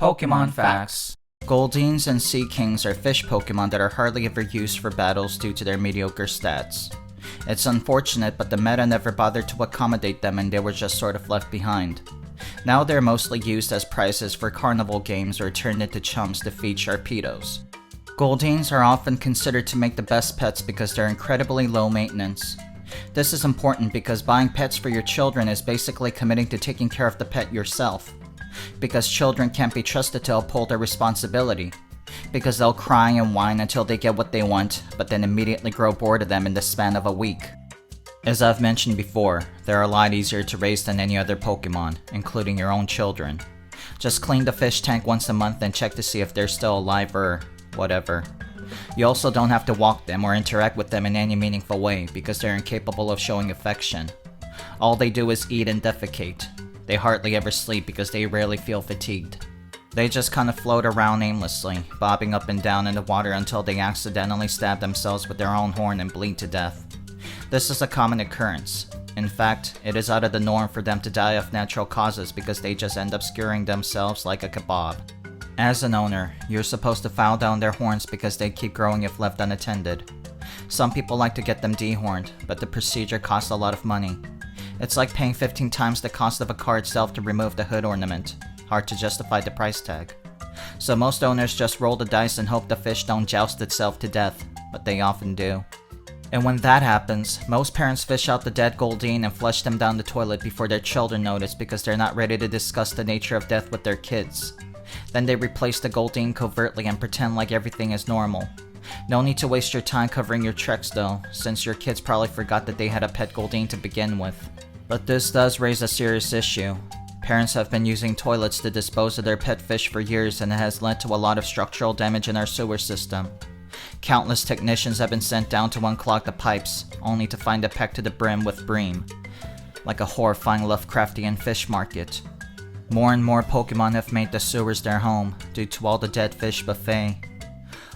Pokemon Phax. Goldeens and seakings are fish Pokemon that are hardly ever used for battles due to their mediocre stats. It's unfortunate, but the meta never bothered to accommodate them and they were just sort of left behind. Now they're mostly used as prizes for carnival games or turned into chumps to feed Sharpedos. Goldeens are often considered to make the best pets because they're incredibly low maintenance. This is important because buying pets for your children is basically committing to taking care of the pet yourself. Because children can't be trusted to uphold their responsibility. Because they'll cry and whine until they get what they want, but then immediately grow bored of them in the span of a week. As I've mentioned before, they're a lot easier to raise than any other Pokemon, including your own children. Just clean the fish tank once a month and check to see if they're still alive or whatever. You also don't have to walk them or interact with them in any meaningful way because they're incapable of showing affection. All they do is eat and defecate. They hardly ever sleep because they rarely feel fatigued. They just kind of float around aimlessly, bobbing up and down in the water until they accidentally stab themselves with their own horn and bleed to death. This is a common occurrence. In fact, it is out of the norm for them to die of natural causes because they just end up skewering themselves like a kebab. As an owner, you're supposed to file down their horns because they keep growing if left unattended. Some people like to get them dehorned, but the procedure costs a lot of money. It's like paying 15 times the cost of a car itself to remove the hood ornament. Hard to justify the price tag. So most owners just roll the dice and hope the fish don't joust itself to death, but they often do. And when that happens, most parents fish out the dead Goldeen and flush them down the toilet before their children notice because they're not ready to discuss the nature of death with their kids. Then they replace the Goldeen covertly and pretend like everything is normal. No need to waste your time covering your tracks though, since your kids probably forgot that they had a pet Goldeen to begin with. But this does raise a serious issue. Parents have been using toilets to dispose of their pet fish for years and it has led to a lot of structural damage in our sewer system. Countless technicians have been sent down to unclog the pipes, only to find it packed to the brim with bream. Like a horrifying Lovecraftian fish market. More and more Pokemon have made the sewers their home, due to all the dead fish buffet.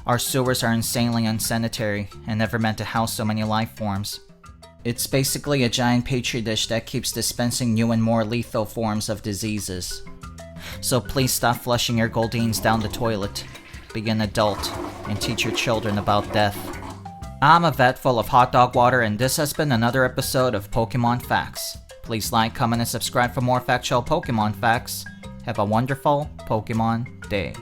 Our sewers are insanely unsanitary, and never meant to house so many life forms. It's basically a giant petri dish that keeps dispensing new and more lethal forms of diseases. So please stop flushing your Goldeens down the toilet, be an adult, and teach your children about death. I'm a vat full of hot dog water and this has been another episode of Pokemon Phax. Please like, comment, and subscribe for more factual Pokemon facts. Have a wonderful Pokemon day.